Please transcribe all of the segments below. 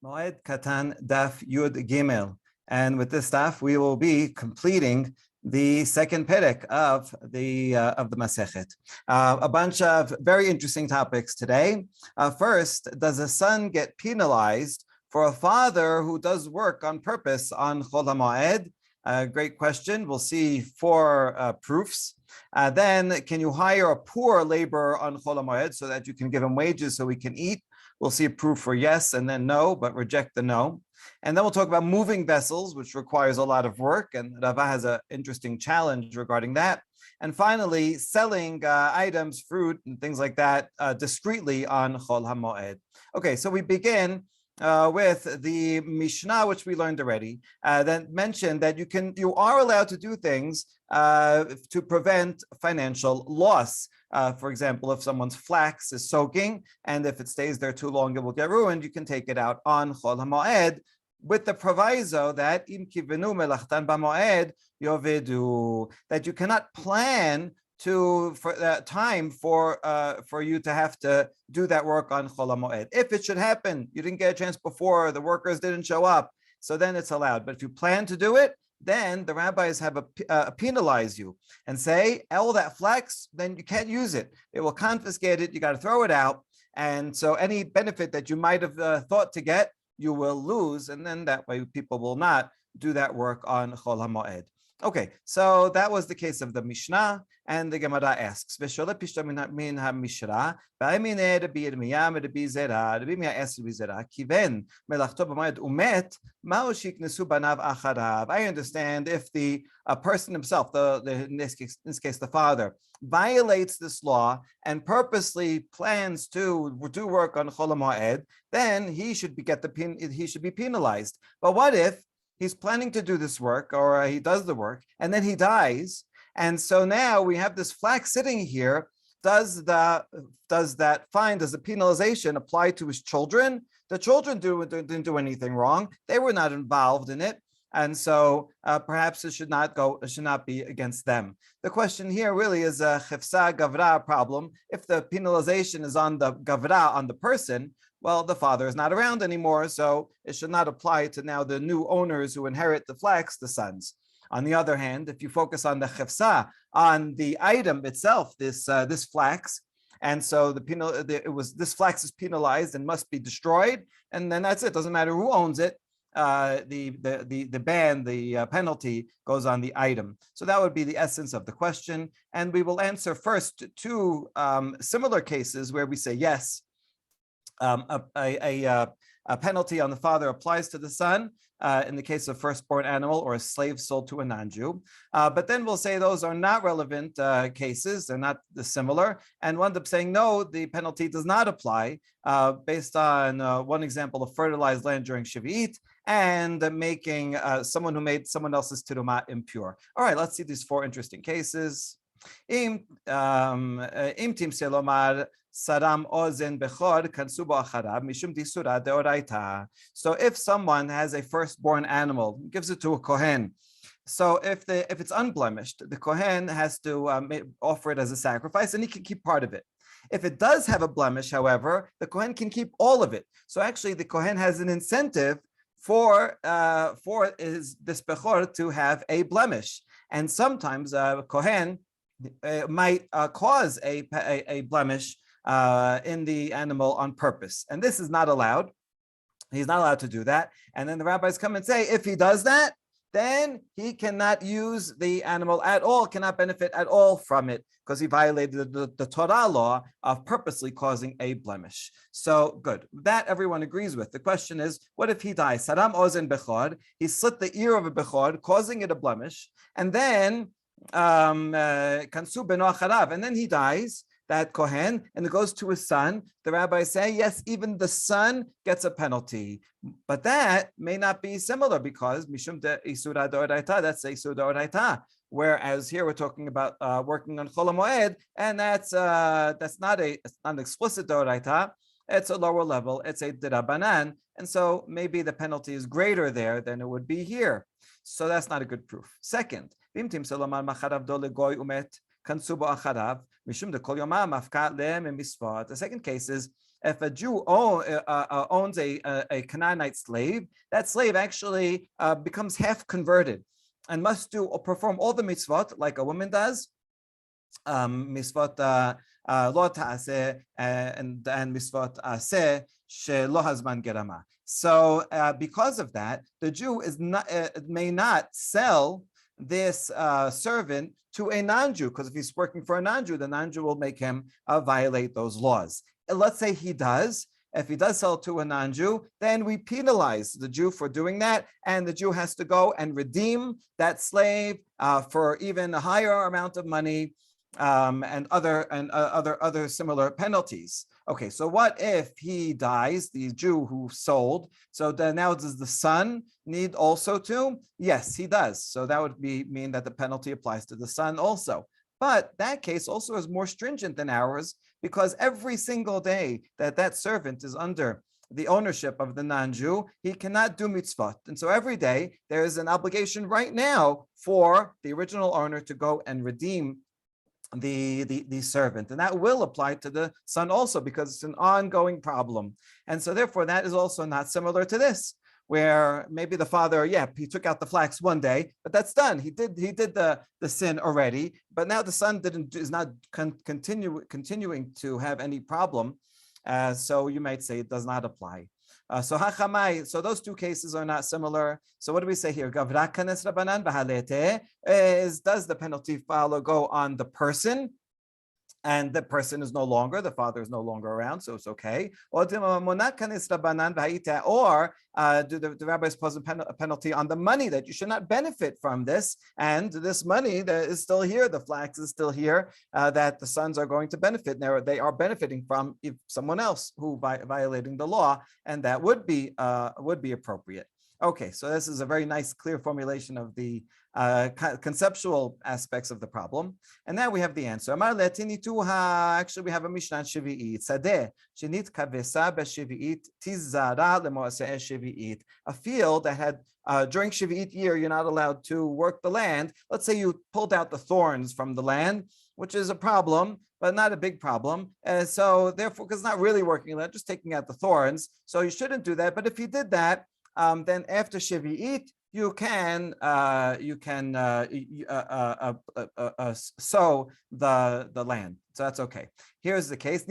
Moed Katan Daf Yud Gimel. And with this daf, we will be completing the second perek of the Masechet. A bunch of very interesting topics today. First, does a son get penalized for a father who does work on purpose on Hol Hamoed? Great question. We'll see four proofs. Then, can you hire a poor laborer on Hol Hamoed so that you can give him wages so he can eat? We'll see a proof for yes and then no, but reject the no. And then we'll talk about moving vessels, which requires a lot of work. And Rava has an interesting challenge regarding that. And finally, selling items, fruit, and things like that discreetly on Hol Hamoed. Okay, so we begin with the Mishnah, which we learned already, that mentioned that you are allowed to do things to prevent financial loss. For example, if someone's flax is soaking, and if it stays there too long, it will get ruined, you can take it out on Hol Hamoed, with the proviso that im kivenu melachtan b'moed yovedu, that you cannot plan for that time for you to have to do that work on Hol Hamoed. If it should happen, you didn't get a chance before, the workers didn't show up, so then it's allowed. But if you plan to do it, then the rabbis have penalize you and say, all that flax, then you can't use it. They will confiscate it. You got to throw it out. And so any benefit that you might have thought to get, you will lose. And then that way people will not do that work on Hol Hamoed. Okay, so that was the case of the Mishnah, and the Gemara asks, "V'sholet pishta min ha-Mishra, ba'emine Rabbi Yirmiyah, Rabbi Zera, Rabbi Yirmiyah asked Rabbi Zera, kiven melachto b'moed umet, ma'u shiknesu banav acharav." I understand if the person himself, in this case the father, violates this law and purposely plans to do work on Hol Hamoed, then he should be penalized. But what if he's planning to do this work, or he does the work, and then he dies? And so now we have this flax sitting here. Does the penalization apply to his children? The children didn't do anything wrong. They were not involved in it. And so perhaps it should not be against them. The question here really is a Hefsa-Gavra problem. If the penalization is on the Gavra, on the person, well, the father is not around anymore, so it should not apply to now the new owners who inherit the flax, the sons. On the other hand, if you focus on the Hefsa, on the item itself, this flax, and so this flax is penalized and must be destroyed, and then that's it. Doesn't matter who owns it. The penalty goes on the item. So that would be the essence of the question. And we will answer first two similar cases where we say yes, a penalty on the father applies to the son in the case of firstborn animal or a slave sold to a non-Jew. But then we'll say those are not relevant cases. They're not similar. And we'll end up saying, no, the penalty does not apply based on one example of fertilized land during Sheviit and making someone who made someone else's terumah impure. All right, let's see these four interesting cases. Im timse lomar saram ozen bechor kansu bo acharav mishum disura deoraita. So if someone has a firstborn animal, gives it to a kohen. So if it's unblemished, the kohen has to offer it as a sacrifice, and he can keep part of it. If it does have a blemish, however, the kohen can keep all of it. So actually, the kohen has an incentive for this bechor to have a blemish, and sometimes kohen might cause a blemish in the animal on purpose, and this is not allowed. He's not allowed to do that. And then the rabbis come and say, if he does that, then he cannot use the animal at all, cannot benefit at all from it, because he violated the Torah law of purposely causing a blemish. So good. That everyone agrees with. The question is, what if he dies? Saram ozen bechor, he slit the ear of a bechor, causing it a blemish, and then kansu beno acharav, and then he dies, that kohen, and it goes to his son. The rabbis say, yes, even the son gets a penalty, but that may not be similar because mishum de isura deoraita, that's isura deoraita. Whereas here we're talking about working on Hol Hamoed, and that's not an explicit deoraita. It's a lower level. It's a derabanan, and so maybe the penalty is greater there than it would be here. So that's not a good proof. Second, bimtim salomar macharav do legoy umet. The second case is if a Jew owns a Canaanite slave, that slave actually becomes half converted and must perform all the mitzvot like a woman does, mitzvot lo ta'aseh and mitzvot aseh shelo hazman gerama. So because of that, the Jew may not sell this servant to a non-Jew, because if he's working for a non-Jew, the non-Jew will make him violate those laws. Let's say he does. If he does sell to a non-Jew, then we penalize the Jew for doing that, and the Jew has to go and redeem that slave for even a higher amount of money, and other similar penalties. Okay, so what if he dies, the Jew who sold? So then now does the son need also to? Yes, he does. So that would mean that the penalty applies to the son also. But that case also is more stringent than ours, because every single day that servant is under the ownership of the non-Jew, he cannot do mitzvot. And so every day there is an obligation right now for the original owner to go and redeem the servant, and that will apply to the son also, because it's an ongoing problem. And so therefore that is also not similar to this, where maybe the father, he took out the flax one day, but that's done. He did the sin already, but now the son is not continuing to have any problem. So you might say it does not apply. So those two cases are not similar. So what do we say here? Does the penalty go on the person, and the person is no longer, the father is no longer around, so it's okay? Or do the rabbis pose a penalty on the money, that you should not benefit from this, and this money that is still here, the flax is still here, that the sons are going to benefit. Now they are benefiting from someone else who violating the law, and that would be appropriate. Okay, so this is a very nice, clear formulation of the conceptual aspects of the problem. And now we have the answer. Actually, we have a Mishnah on Sheviit. A field that had, during Sheviit year, you're not allowed to work the land. Let's say you pulled out the thorns from the land, which is a problem, but not a big problem. So therefore, because it's not really working land, just taking out the thorns. So you shouldn't do that. But if you did that, then after Sheviit, you can sow the land. So that's okay. Here's the case.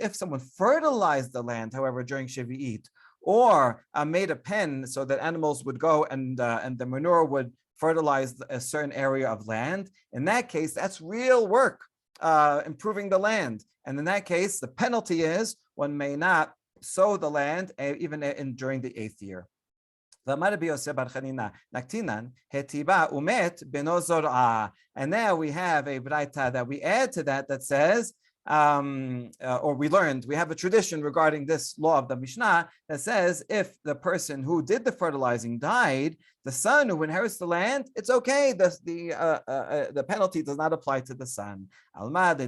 If someone fertilized the land, however, during Sheviit, or made a pen so that animals would go and the manure would fertilize a certain area of land, in that case, that's real work, improving the land. And in that case, the penalty is one may not sow the land even during the 8th year. And now we have a braita that we add to that says, or we learned, we have a tradition regarding this law of the Mishnah that says if the person who did the fertilizing died, the son who inherits the land, it's okay. The penalty does not apply to the son. So we have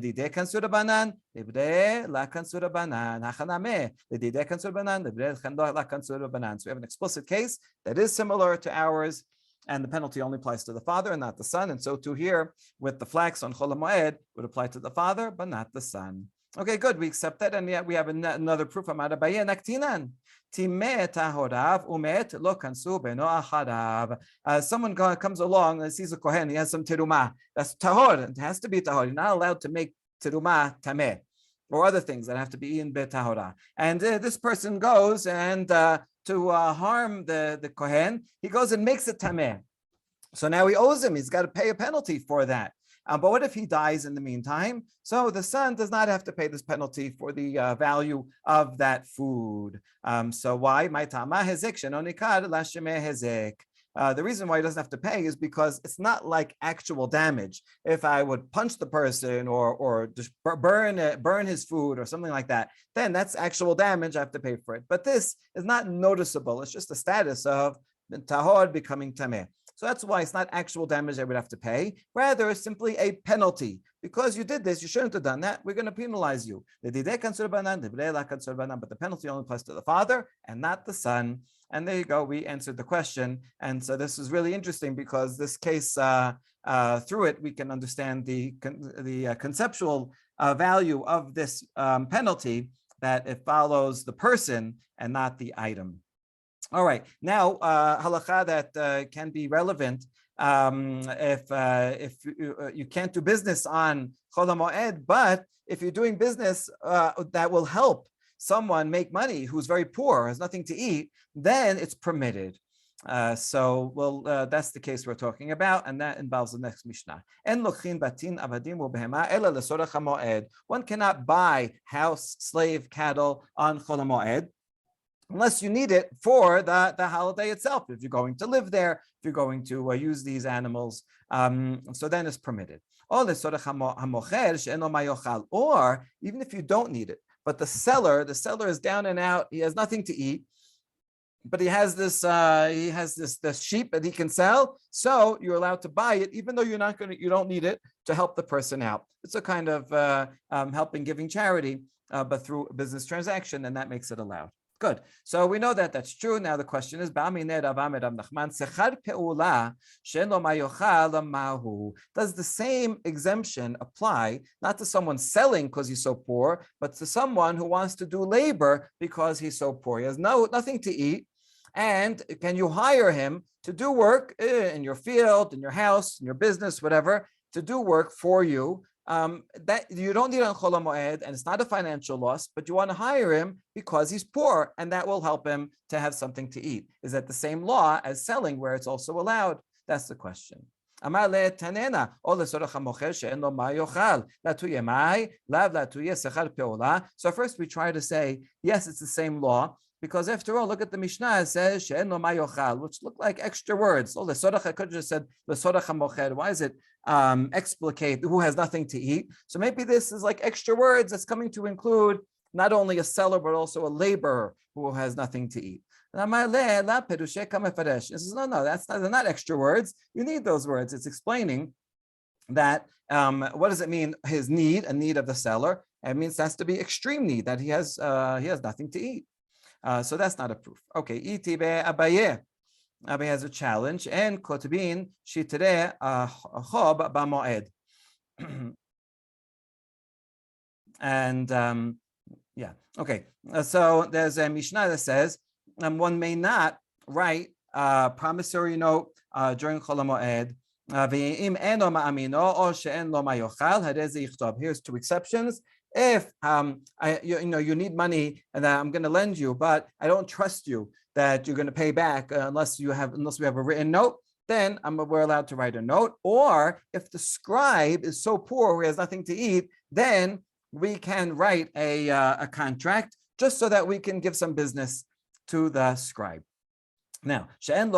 an explicit case that is similar to ours, and the penalty only applies to the father and not the son. And so too here with the flax on Hol Hamoed would apply to the father, but not the son. Okay, good. We accept that, and yet we have another proof. Someone comes along and sees a kohen. He has some terumah. That's tahor. It has to be tahor. You're not allowed to make terumah tameh or other things that have to be eaten betahora. And this person goes and to harm the kohen, he goes and makes it tameh. So now he owes him. He's got to pay a penalty for that. But what if he dies in the meantime? So the son does not have to pay this penalty for the value of that food. So why? The reason why he doesn't have to pay is because it's not like actual damage. If I would punch the person or just burn his food or something like that, then that's actual damage. I have to pay for it. But this is not noticeable. It's just the status of tahor becoming tameh. So that's why it's not actual damage I would have to pay. Rather, it's simply a penalty because you did this, you shouldn't have done that. We're going to penalize you. But the penalty only applies to the father and not the son. And there you go. We answered the question. And so this is really interesting because this case, through it, we can understand the conceptual value of this penalty, that it follows the person and not the item. All right, now halakha that can be relevant if you can't do business on Hol Hamoed, but if you're doing business that will help someone make money who's very poor, has nothing to eat, then it's permitted. That's the case we're talking about, and that involves the next Mishnah. One cannot buy house, slave, cattle on Hol Hamoed unless you need it for the holiday itself. If you're going to live there, if you're going to use these animals, so then it's permitted. Or even if you don't need it, but the seller is down and out, he has nothing to eat, but he has this sheep that he can sell, so you're allowed to buy it, even though you don't need it, to help the person out. It's a kind of helping, giving charity, but through a business transaction, and that makes it allowed. Good. So we know that that's true. Now the question is, does the same exemption apply not to someone selling because he's so poor, but to someone who wants to do labor because he's so poor? He has nothing to eat. And can you hire him to do work in your field, in your house, in your business, whatever, to do work for you? That you don't need on Hol Hamoed, and it's not a financial loss, but you want to hire him because he's poor, and that will help him to have something to eat. Is that the same law as selling, where it's also allowed? That's the question. So first we try to say, yes, it's the same law, because after all, look at the Mishnah, it says, which look like extra words. I could have just said, why is it explicate who has nothing to eat? So maybe this is like extra words that's coming to include not only a seller, but also a laborer who has nothing to eat. He says, no, they're not extra words. You need those words. It's explaining that, what does it mean, his need, a need of the seller? It means that's to be extreme need, that he has nothing to eat. So that's not a proof. Okay, itibe Abaye. Abaye has a challenge, and kotubin shitere chob b'moed. And yeah, okay. So there's a Mishnah that says one may not write a promissory note during Hol Hamoed. Here's two exceptions. If you need money and that I'm going to lend you, but I don't trust you that you're going to pay back unless we have a written note, then we're allowed to write a note. Or if the scribe is so poor he has nothing to eat, then we can write a contract just so that we can give some business to the scribe. Now, and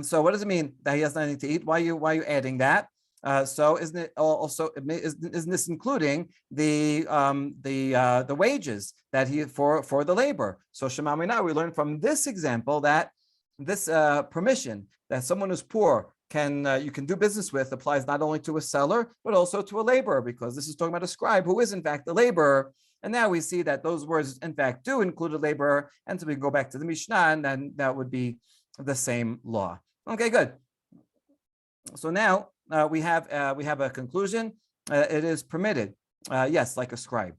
so what does it mean that he has nothing to eat? Why are you adding that? So isn't this including the wages that he for the labor? So Shemamina, we learn from this example that this permission that someone who's poor you can do business with applies not only to a seller but also to a laborer, because this is talking about a scribe who is in fact the laborer. And now we see that those words in fact do include a laborer, and so we can go back to the Mishnah, and then that would be the same law. Okay, good. So now we have a conclusion. It is permitted, yes, like a scribe.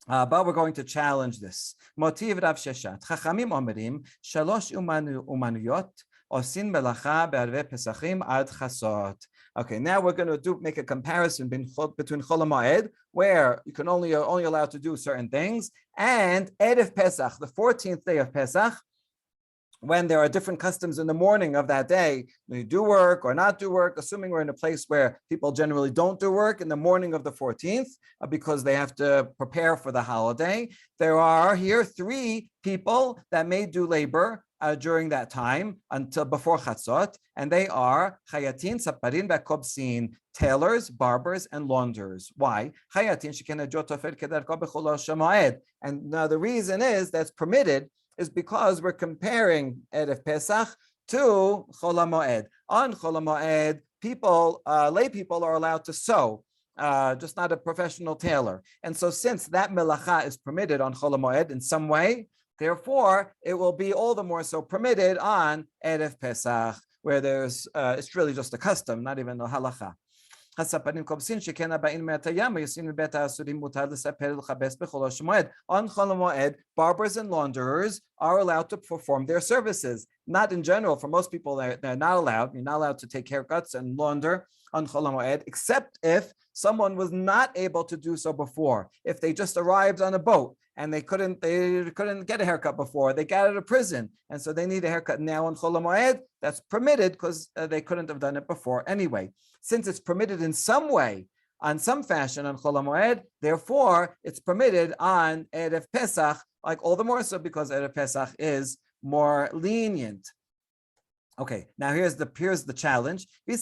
But we're going to challenge this. Motiv Rav Sheshat. Chachamim omerim shalosh umanuyot osin melacha be'arvei pesachim ad chasot. Okay, now we're going to make a comparison between Hol Hamoed, where you can only allowed to do certain things, and Erev Pesach, the 14th day of Pesach, when there are different customs in the morning of that day. You do work or not do work, assuming we're in a place where people generally don't do work in the morning of the 14th because they have to prepare for the holiday. There are here 3 people that may do labor during that time until before Chatzot, and they are Chayatin, Saparin, Bakobsin, tailors, barbers, and launderers. Why? Chayatin and now the reason is that's permitted is because we're comparing Erev Pesach to Hol Hamoed. On Hol Hamoed, people, lay people are allowed to sew, just not a professional tailor. And so since that melacha is permitted on Hol Hamoed in some way, therefore it will be all the more so permitted on Erev Pesach, where there's, it's really just a custom, not even a halacha. On Hol Hamoed, barbers and launderers are allowed to perform their services. Not in general, for most people, they're not allowed. You're not allowed to take haircuts and launder on Hol Hamoed, except if someone was not able to do so before. If they just arrived on a boat and they couldn't get a haircut before, they got out of prison, and so they need a haircut now on Hol Hamoed, that's permitted because they couldn't have done it before anyway. Since it's permitted in some way, on some fashion on Hol Hamoed, therefore it's permitted on Erev Pesach, like all the more so because Erev Pesach is more lenient. Okay, now here's the challenge. And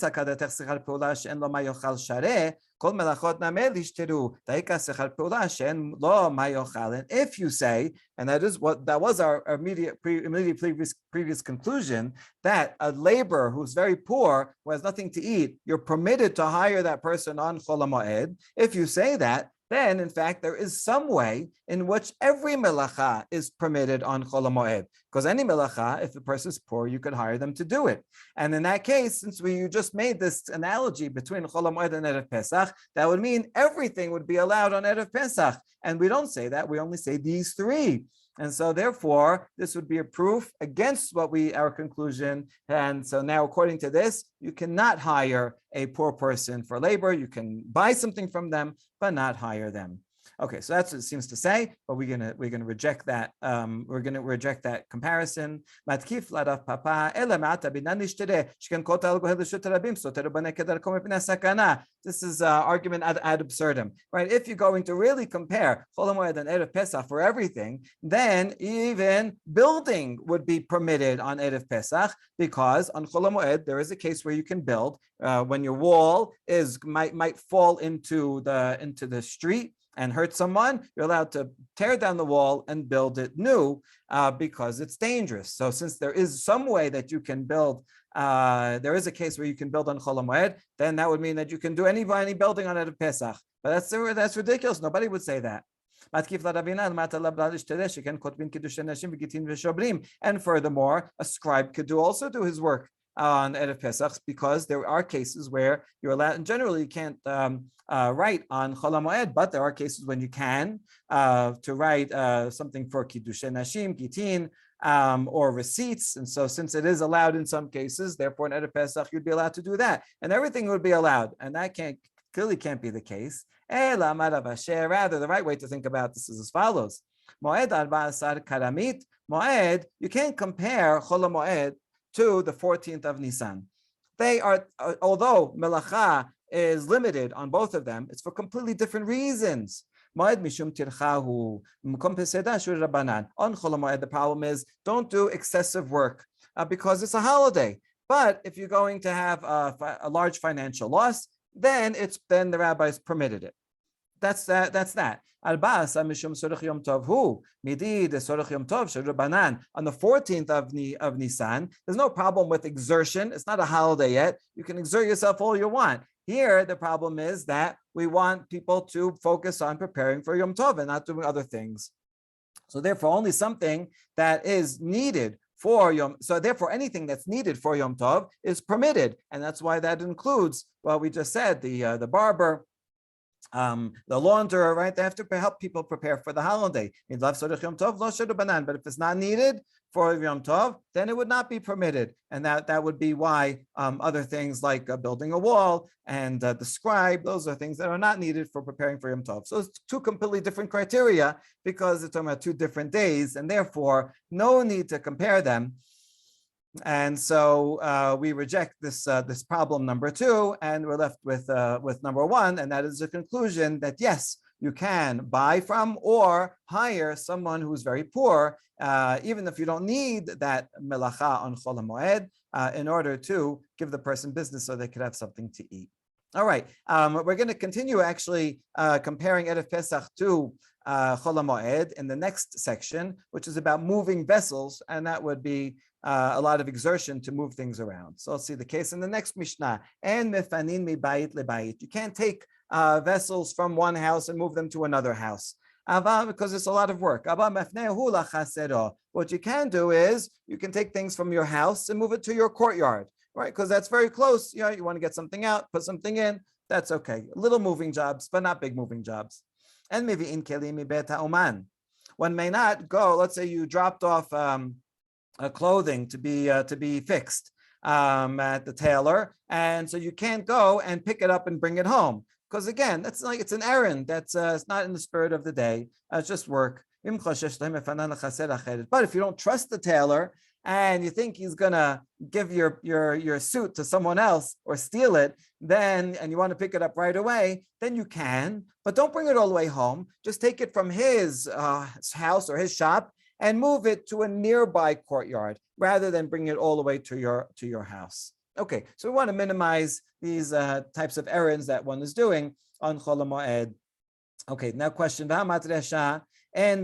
if you say, and that was our immediate previous conclusion, that a laborer who's very poor, who has nothing to eat, you're permitted to hire that person on Hol Hamoed. If you say that, then in fact there is some way in which every melacha is permitted on Hol Hamoed. Because any melacha, if the person is poor, you could hire them to do it. And in that case, since you just made this analogy between Hol Hamoed and Erev Pesach, that would mean everything would be allowed on Erev Pesach. And we don't say that, we only say these three. And so therefore, this would be a proof against our conclusion. And so now, according to this, you cannot hire a poor person for labor. You can buy something from them, but not hire them. Okay, so that's what it seems to say, but we're gonna reject that. We're gonna reject that comparison. This is argument ad absurdum, right? If you're going to really compare Hol Hamoed and Erev Pesach for everything, then even building would be permitted on Erev Pesach, because on Hol Hamoed there is a case where you can build when your wall might fall into the street and hurt someone. You're allowed to tear down the wall and build it new because it's dangerous. So since there is some way that you can build, there is a case where you can build on Hol Hamoed, then that would mean that you can do any building on Erev Pesach. But that's ridiculous. Nobody would say that. And furthermore, a scribe could also do his work on Erev Pesach, because there are cases where you're allowed, and generally you can't write on Hol Hamoed, but there are cases when you can to write something for Kiddushay Nashim, Gitin, or receipts. And so since it is allowed in some cases, therefore in Erev Pesach you'd be allowed to do that, and everything would be allowed, and that clearly can't be the case. Rather, the right way to think about this is as follows: Moed arba'asar karamit. Moed, you can't compare Hol Hamoed to the 14th of Nisan. They are, although melacha is limited on both of them, it's for completely different reasons. Moed mishum tirchahu mukom peseda shur rabanan. On Hol Hamoed, the problem is don't do excessive work because it's a holiday. But if you're going to have a large financial loss, then the rabbis permitted it. That's that. On the 14th of Nisan, there's no problem with exertion. It's not a holiday yet. You can exert yourself all you want. Here, the problem is that we want people to focus on preparing for Yom Tov and not doing other things. So therefore, only something that is needed for Yom, so therefore anything that's needed for Yom Tov is permitted, and that's why that includes what we just said: the barber, the launderer, right? They have to help people prepare for the holiday. But if it's not needed for Yom Tov, then it would not be permitted, and that would be why other things like building a wall and the scribe, those are things that are not needed for preparing for Yom Tov. So it's two completely different criteria, because it's talking about two different days, and therefore no need to compare them. And so we reject this problem number two, and we're left with number one, and that is the conclusion that yes, you can buy from or hire someone who's very poor, even if you don't need that melacha on Hol Hamoed, in order to give the person business so they could have something to eat. All right, we're going to continue actually comparing Erev Pesach to Hol Hamoed in the next section, which is about moving vessels, and that would be a lot of exertion to move things around. So let's see the case in the next Mishnah. And mefanin mi bayit lebayit. You can't take vessels from one house and move them to another house. Because it's a lot of work. What you can do is you can take things from your house and move it to your courtyard, right? Because that's very close. You want to get something out, put something in. That's okay. Little moving jobs, but not big moving jobs. And maybe in kelim bet ha'oman. One may not go. Let's say you dropped off clothing to be fixed at the tailor, and so you can't go and pick it up and bring it home. Because again, that's like it's an errand. That's it's not in the spirit of the day. It's just work. But if you don't trust the tailor and you think he's gonna give your suit to someone else or steal it, and you want to pick it up right away, then you can. But don't bring it all the way home. Just take it from his house or his shop and move it to a nearby courtyard rather than bring it all the way to your house. Okay, so we want to minimize these types of errands that one is doing on Hol Hamoed. Okay, now question, and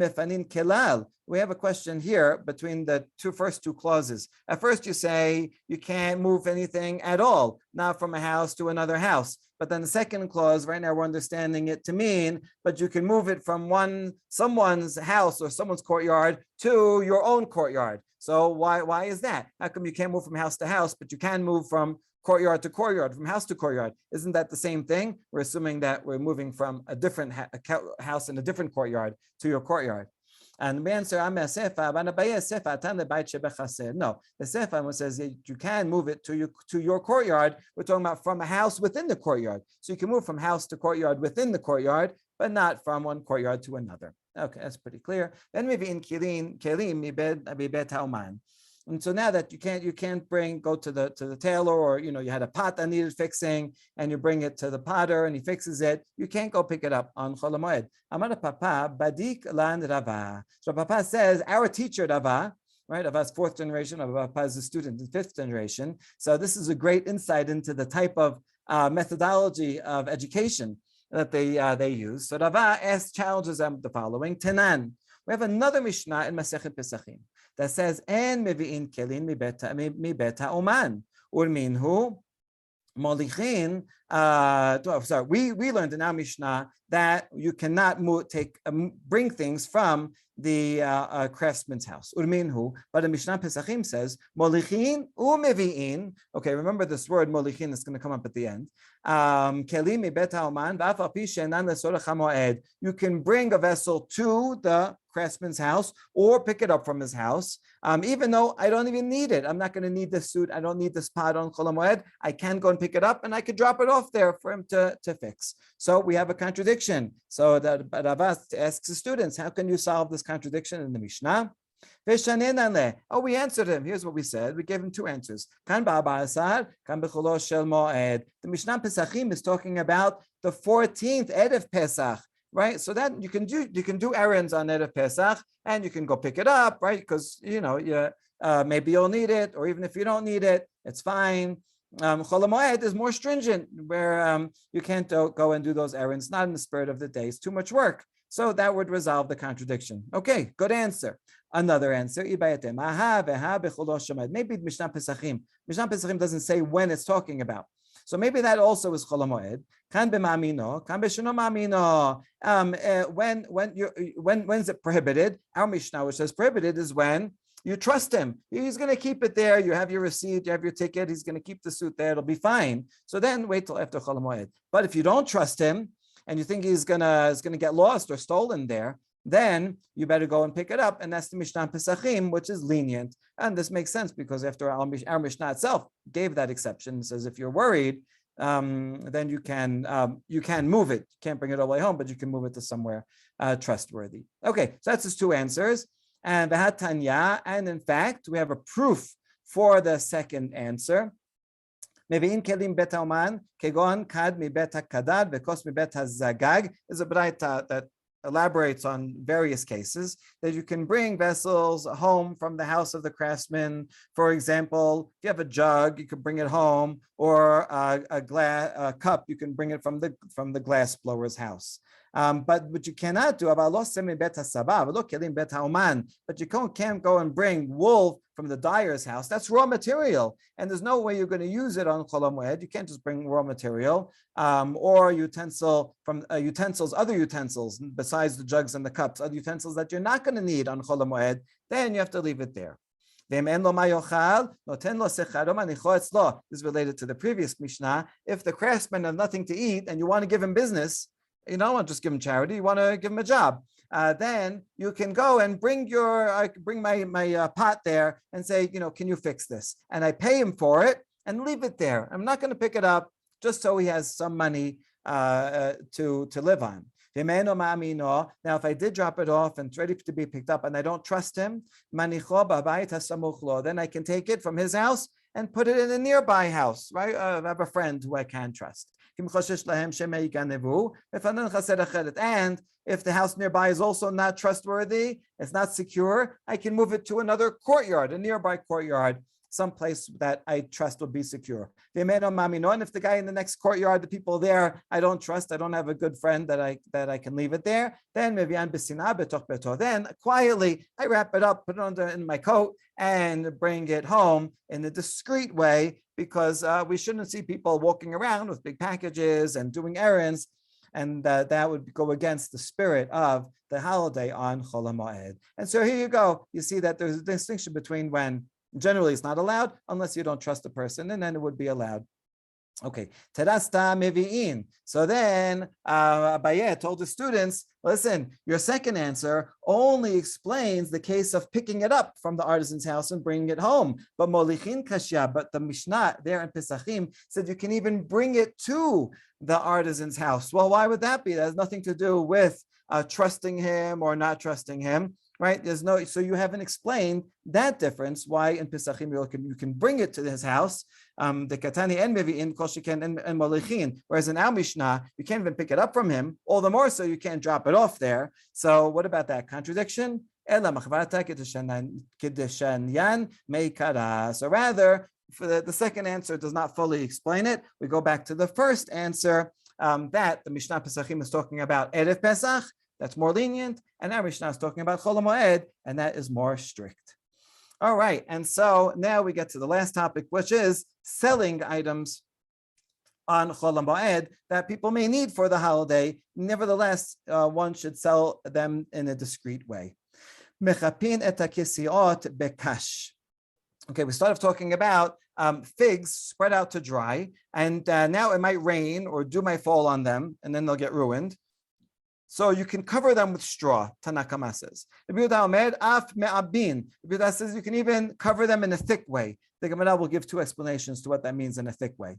mefanin kelal. We have a question here between the first two clauses. At first you say you can't move anything at all, not from a house to another house. But then the second clause, right now we're understanding it to mean, but you can move it from someone's house or someone's courtyard to your own courtyard. So why is that? How come you can't move from house to house, but you can move from courtyard to courtyard, from house to courtyard? Isn't that the same thing? We're assuming that we're moving from a different house in a different courtyard to your courtyard. And the answer, no. The Sefer says you can move it to your courtyard. We're talking about from a house within the courtyard. So you can move from house to courtyard within the courtyard, but not from one courtyard to another. Okay, that's pretty clear. Then maybe in kelim mi bet ha'oman. And so now that you can't go to the tailor, or you had a pot that needed fixing and you bring it to the potter and he fixes it, you can't go pick it up on Hol Hamoed. Amar Papa badik lan Rava. So Papa says our teacher Rava, right? Rava's fourth generation. Papa is a student in fifth generation. So this is a great insight into the type of methodology of education that they use. So Rava challenges them the following. Tenan. We have another Mishnah in Masechet Pesachim that says, "En mevi'in kelin mi bet ha'oman urminhu molichin." We learned in our Mishnah that you cannot bring things from the craftsman's house. Urminhu, but the Mishnah Pesachim says molichin umevi'in. Okay, remember this word molichin is going to come up at the end. Kelim mi bet ha'oman v'af al pi she'enan lesorach hamoed. You can bring a vessel to the craftsman's house or pick it up from his house, even though I don't even need it. I'm not going to need this suit. I don't need this pot on Hol Hamoed. I can go and pick it up and I could drop it off there for him to fix. So we have a contradiction. So that Rava asks the students, how can you solve this contradiction in the Mishnah? Oh, we answered him. Here's what we said. We gave him two answers. The Mishnah Pesachim is talking about the 14th Erev Pesach. Right, so that you can do errands on Erev Pesach, and you can go pick it up, right? Because maybe you'll need it, or even if you don't need it, it's fine. Hol Hamoed is more stringent, where you can't go and do those errands. Not in the spirit of the day; it's too much work. So that would resolve the contradiction. Okay, good answer. Another answer. Maybe Mishnah Pesachim doesn't say when it's talking about. So maybe that also is Hol Hamoed. When is it prohibited? Our Mishnah, which says prohibited, is when you trust him. He's going to keep it there. You have your receipt, you have your ticket. He's going to keep the suit there. It'll be fine. So then wait till after Hol Hamoed. But if you don't trust him and you think he's gonna get lost or stolen there, then you better go and pick it up. And that's the Mishnah Pesachim, which is lenient. And this makes sense because after our Mishnah itself gave that exception. It says if you're worried, then you can move it. You can't bring it all the way home, but you can move it to somewhere trustworthy. Okay, so that's his two answers. And in fact, we have a proof for the second answer. Mevi'in kelim bet ha'oman kegon kad mi bet ha'kadad vekos mi bet ha'zagag is a braita that elaborates on various cases that you can bring vessels home from the house of the craftsman. For example, if you have a jug, you can bring it home, or a cup, you can bring it from the glass blower's house. But what you cannot do, but you can't go and bring wool from the dyer's house. That's raw material, and there's no way you're going to use it on Hol Hamoed. You can't just bring raw material or other utensils besides the jugs and the cups, other utensils that you're not going to need on Hol Hamoed. Then you have to leave it there. This is related to the previous Mishnah. If the craftsman has nothing to eat and you want to give him business, you don't want to just give him charity, you want to give him a job. Then you can go and bring my pot there and say, can you fix this? And I pay him for it and leave it there. I'm not going to pick it up just so he has some money to live on. Now, if I did drop it off and it's ready to be picked up and I don't trust him, then I can take it from his house and put it in a nearby house, right? I have a friend who I can trust. And if the house nearby is also not trustworthy, it's not secure, I can move it to another courtyard, a nearby courtyard, someplace that I trust will be secure. And if the guy in the next courtyard, the people there, I don't trust, I don't have a good friend that I can leave it there, then quietly I wrap it up, put it in my coat, and bring it home in a discreet way, because we shouldn't see people walking around with big packages and doing errands, and that would go against the spirit of the holiday on Hol Hamoed. And so here you go. You see that there's a distinction between when generally it's not allowed, unless you don't trust the person, and then it would be allowed. Okay, Terasta mevi'in. So then Abaye told the students, listen, your second answer only explains the case of picking it up from the artisan's house and bringing it home. But molichin kashya, but the Mishnah there in Pesachim said you can even bring it to the artisan's house. Well, why would that be? That has nothing to do with trusting him or not trusting him. Right? So you haven't explained that difference. Why in Pesachim you can bring it to his house, the Katani and Mevi'in, Kol Sheken and Molichin. Whereas in our Mishnah, you can't even pick it up from him. All the more so you can't drop it off there. So what about that contradiction? So rather, for the second answer does not fully explain it. We go back to the first answer that the Mishnah Pesachim is talking about Erev Pesach. That's more lenient, and our Mishnah is talking about Hol Hamoed, and that is more strict. All right, and so now we get to the last topic, which is selling items on Hol Hamoed that people may need for the holiday. Nevertheless, one should sell them in a discreet way. Mechapin et hakisiot bekash. Okay, we started talking about figs spread out to dry, and now it might rain or dew might fall on them, and then they'll get ruined. So you can cover them with straw, Tanakama says. Rabbi Yehuda says you can even cover them in a thick way. The Gemara will give two explanations to what that means in a thick way.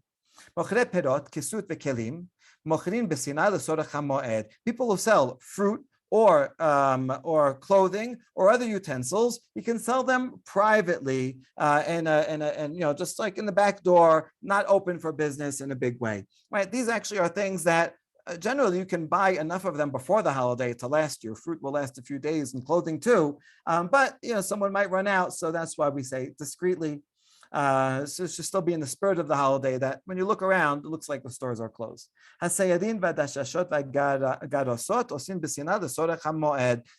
People who sell fruit or clothing or other utensils, you can sell them privately and just like in the back door, not open for business in a big way. Right? These actually are things that generally you can buy enough of them before the holiday to last you. Fruit will last a few days and clothing too. But someone might run out. So that's why we say discreetly. So it should still be in the spirit of the holiday that when you look around, it looks like the stores are closed.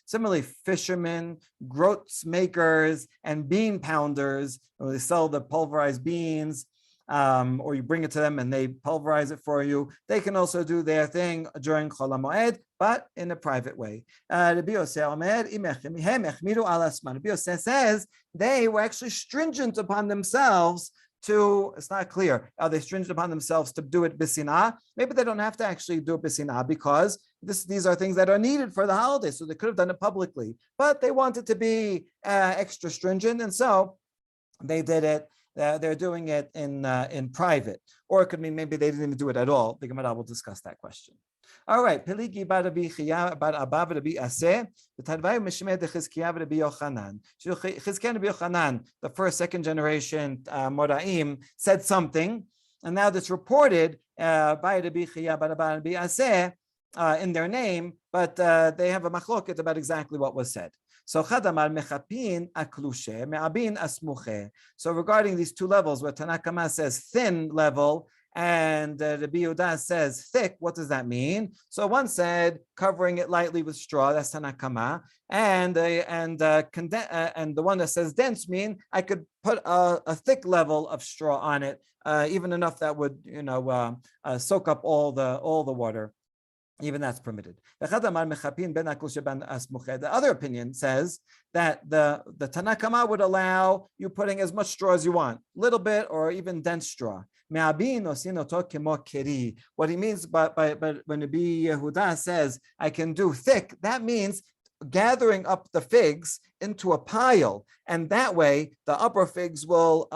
Similarly, fishermen, groats makers, and bean pounders, they sell the pulverized beans, or you bring it to them and they pulverize it for you. They can also do their thing during Hol Hamoed, but in a private way. Rabbi Yosef says they were actually stringent upon themselves to, it's not clear, are they stringent upon themselves to do it b'sinah? Maybe they don't have to actually do it b'sinah because these are things that are needed for the holiday, so they could have done it publicly, but they wanted to be extra stringent, and so they did it. They're doing it in private, or it could mean maybe they didn't even do it at all. The Gemara will discuss that question. All right, Peligi bar Rabbi Chia bar Abba Rabbi Aseh, the Tadvai Mishmeh de Chizkiah Rabbi Yochanan. Chizkiah Rabbi Yochanan, the first, second generation Moraim, said something, and now that's reported by Rabbi Chia bar Abba Rabbi Aseh. in their name, but they have a machloket about exactly what was said. So chadamar mechapin aklushe me'abin asmuche. So regarding these two levels, where Tanakama says thin level and Rabbi Yehuda says thick, what does that mean? So one said covering it lightly with straw, that's Tanakama, and the one that says dense mean I could put a thick level of straw on it, even enough that would soak up all the water. Even that's permitted. The other opinion says that the Tanakama would allow you putting as much straw as you want, little bit or even dense straw. What he means by when Rabbi Yehuda says I can do thick, that means gathering up the figs into a pile, and that way the upper figs will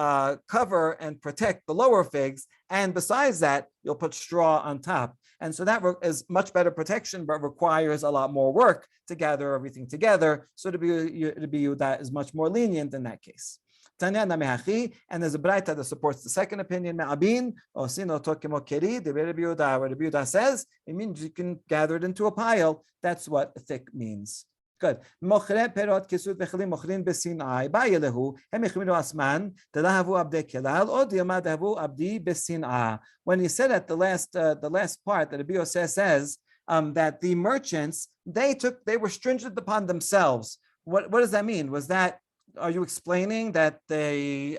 cover and protect the lower figs, and besides that you'll put straw on top, and so that is much better protection, but requires a lot more work to gather everything together. So to be that is much more lenient in that case. And there's a braita that supports the second opinion. Me'abin osino tokimo keri. The Rabbi Yehuda says it means you can gather it into a pile. That's what thick means. Good. Mochre perot kesut v'chelim mochrin b'sinai ba'yelehu hem ichmiru asman telahavu abde kelal od yamad havu abdi b'sinai. When he said at the last part that Rabbi Yosef says that the merchants they were stringent upon themselves. What does that mean? Are you explaining that the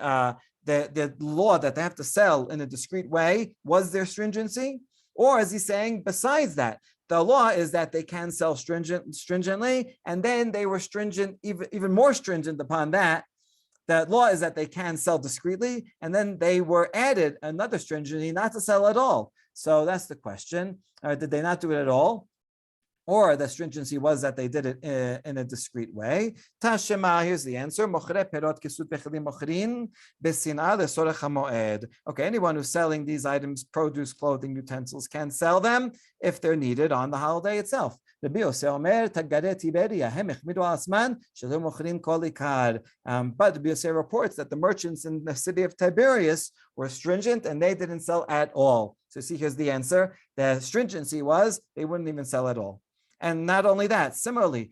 law that they have to sell in a discreet way was their stringency, or is he saying besides that? The law is that they can sell stringently, and then they were stringent, even more stringent upon that. The law is that they can sell discreetly, and then they were added another stringency not to sell at all. So that's the question. Did they not do it at all? Or the stringency was that they did it in a discreet way. Tashema, here's the answer. Okay, anyone who's selling these items, produce, clothing, utensils, can sell them if they're needed on the holiday itself. But Rabbi Yosef reports that the merchants in the city of Tiberias were stringent and they didn't sell at all. So see, here's the answer. The stringency was they wouldn't even sell at all. And not only that, similarly,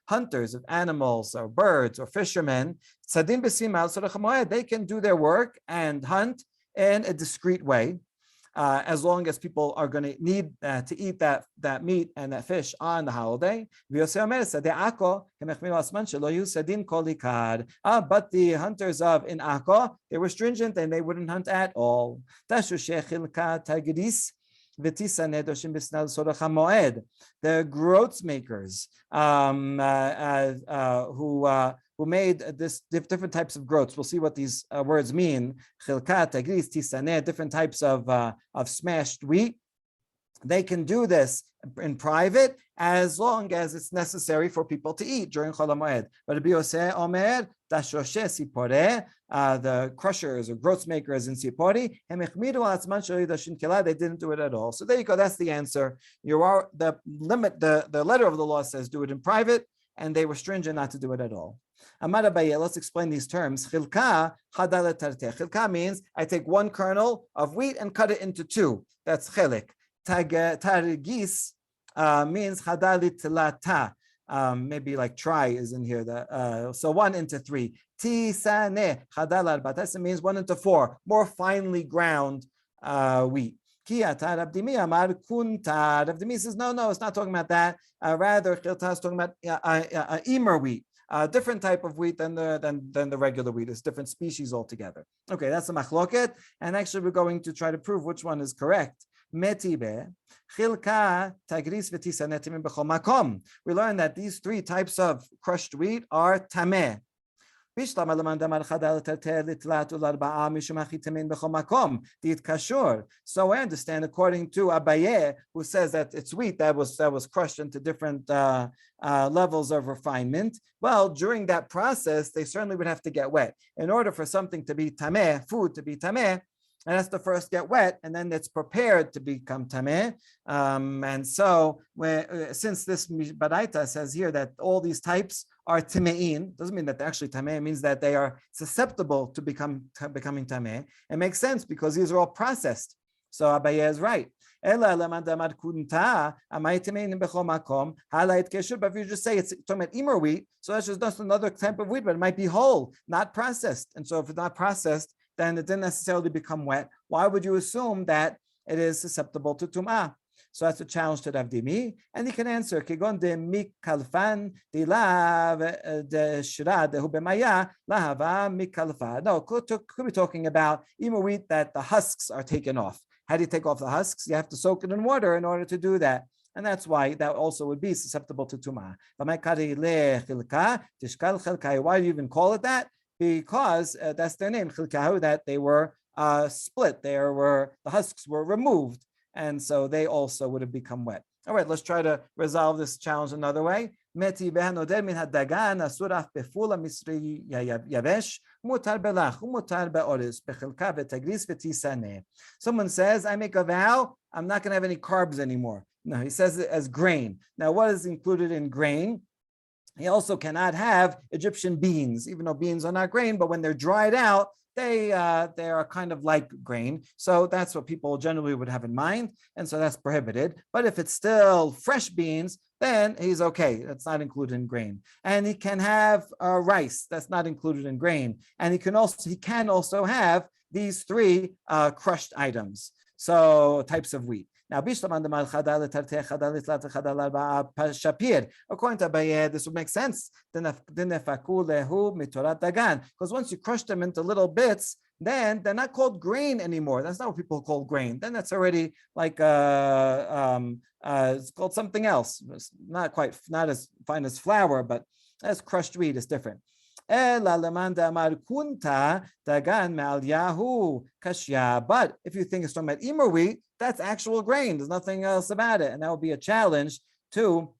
hunters of animals or birds or fishermen, they can do their work and hunt in a discreet way, as long as people are going to need to eat that meat and that fish on the holiday. But the hunters of in Akko, they were stringent and they wouldn't hunt at all. The groats makers who made this different types of groats. We'll see what these words mean. Different types of smashed wheat. They can do this in private as long as it's necessary for people to eat during Hol Hamoed. But Rabbi Yosef Omer, the crushers or groats makers in Sipori, they didn't do it at all. So there you go. That's the answer. The letter of the law says do it in private, and they were stringent not to do it at all. Let's explain these terms. Chilka means I take one kernel of wheat and cut it into two. That's chelik. Targis means chadalit lata. Maybe like try is in here. So 1 into 3. Tisane chadal arbata means 1 into 4. More finely ground wheat. Rabdimi says no, it's not talking about that. Rather, Chilta is talking about emer wheat. Different type of wheat than the regular wheat. It's different species altogether. Okay, that's a machloket, and actually we're going to try to prove which one is correct. Metibe, chilka, tagris, v'tisa netimim b'chol makom. We learned that these 3 types of crushed wheat are tameh. So I understand, according to Abaye, who says that it's wheat that was crushed into different levels of refinement. Well, during that process, they certainly would have to get wet. In order for something to be tameh, food to be tameh, it has to first get wet, and then it's prepared to become tameh. And so, since this baraita says here that all these types are timein, doesn't mean that they're actually tameh. It means that they are susceptible to becoming tameh. It makes sense because these are all processed. So Abaye is right. But if you just say it's talking about impure wheat, so that's just another type of wheat, but it might be whole, not processed. And so if it's not processed, then it didn't necessarily become wet. Why would you assume that it is susceptible to tum'ah? So that's a challenge to Rav Dimi, and he can answer Kigon de mikalfan de lav de shira de hubemaya lahava mikalfa. No, could be talking about impure wheat that the husks are taken off. How do you take off the husks? You have to soak it in water in order to do that. And that's why that also would be susceptible to tum'ah. Why do you even call it that? Because that's their name, chilkahu, that they were split. The husks were removed. And so they also would have become wet. All right, let's try to resolve this challenge another way. Someone says, I make a vow, I'm not going to have any carbs anymore. No, he says it as grain. Now, what is included in grain? He also cannot have Egyptian beans, even though beans are not grain, but when they're dried out, they are kind of like grain. So that's what people generally would have in mind. And so that's prohibited. But if it's still fresh beans, then he's okay. That's not included in grain. And he can have rice. That's not included in grain. And he can also have these three crushed items. So types of wheat. Now, according to Abaye, this would make sense. Because once you crush them into little bits, then they're not called grain anymore. That's not what people call grain. Then that's already like it's called something else. It's not as fine as flour, but that's crushed wheat. It's different. But if you think it's talking about impure wheat, that's actual grain. There's nothing else about it. And that would be a challenge to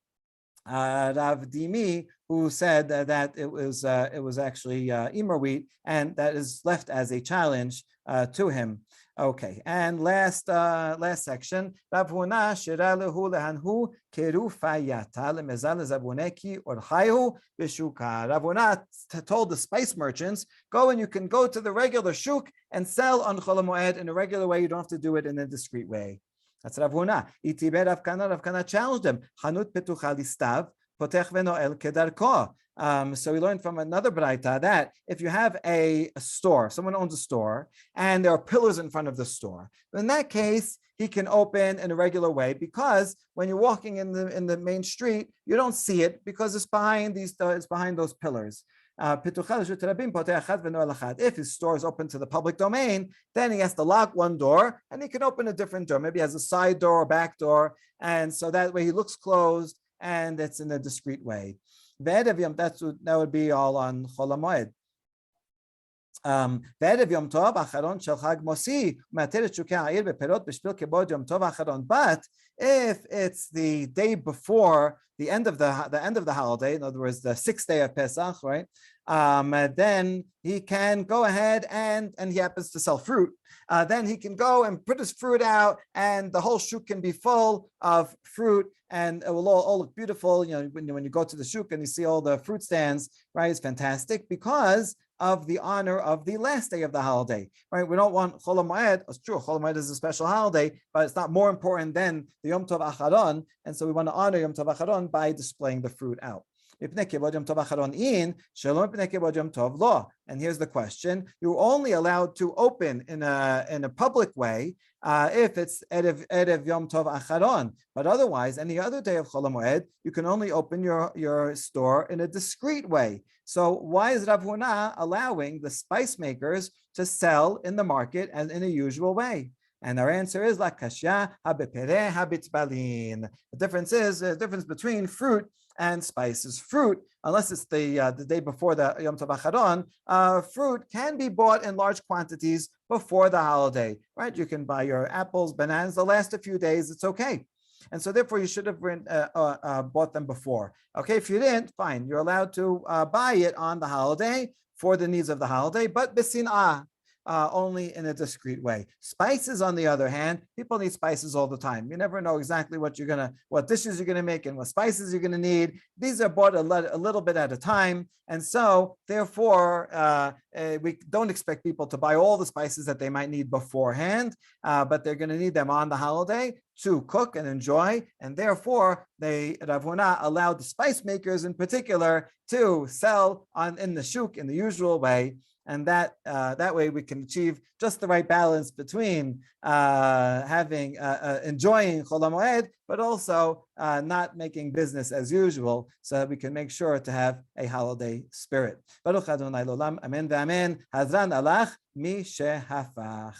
Rav Dimi, who said that it was actually impure wheat, and that is left as a challenge to him. Okay, and last section. Rav Huna shira lehu lehanhu kerufayata lemezal zabuneki orchayu b'shuka. Rav Huna told the spice merchants, go and you can go to the regular shuk and sell on Hol Hamoed in a regular way. You don't have to do it in a discreet way. That's Rav Huna. Itiber Rav Kana challenged him. Hanut petucha listav potech venoel kedarko. So we learned from another braita that if you have a store, someone owns a store, and there are pillars in front of the store, in that case, he can open in a regular way, because when you're walking in the main street, you don't see it because it's behind those pillars. If his store is open to the public domain, then he has to lock one door and he can open a different door. Maybe he has a side door or back door, and so that way he looks closed and it's in a discreet way. That would be all on Hol Hamoed. But if it's the day before the end of the holiday, in other words, the 6th day of Pesach, right? Then he can go ahead and he happens to sell fruit. Then he can go and put his fruit out, and the whole shuk can be full of fruit, and it will all look beautiful. You know, when you go to the shuk and you see all the fruit stands, right? It's fantastic because of the honor of the last day of the holiday, right? We don't want Hol Hamoed. It's true, Hol Hamoed is a special holiday, but it's not more important than the Yom Tov Acharon, and so we want to honor Yom Tov Acharon by displaying the fruit out. And here's the question: you're only allowed to open in a public way if it's Erev Yom Tov Acharon, but otherwise, any other day of Hol Hamoed, you can only open your store in a discreet way. So why is Rav Huna allowing the spice makers to sell in the market and in a usual way? And our answer is la kashya habepere habitzbalin. The difference is the difference between fruit and spices. Fruit, unless it's the day before the Yom Tov Acharon, fruit can be bought in large quantities before the holiday, right? You can buy your apples, bananas, they'll last a few days, it's okay. And so therefore you should have bought them before. Okay, if you didn't, fine. You're allowed to buy it on the holiday for the needs of the holiday, but bisin'ah, only in a discreet way. Spices, on the other hand, people need spices all the time. You never know exactly what dishes you're gonna make and what spices you're gonna need. These are bought a little bit at a time, and so therefore we don't expect people to buy all the spices that they might need beforehand, but they're gonna need them on the holiday. to cook and enjoy, and therefore Rav Huna allowed the spice makers in particular to sell in the shuk in the usual way, and that way we can achieve just the right balance between enjoying Hol Hamoed, but also not making business as usual, so that we can make sure to have a holiday spirit. Baruch Adonai L'olam, Amen v'Amen. Hazran alach mi shehafach.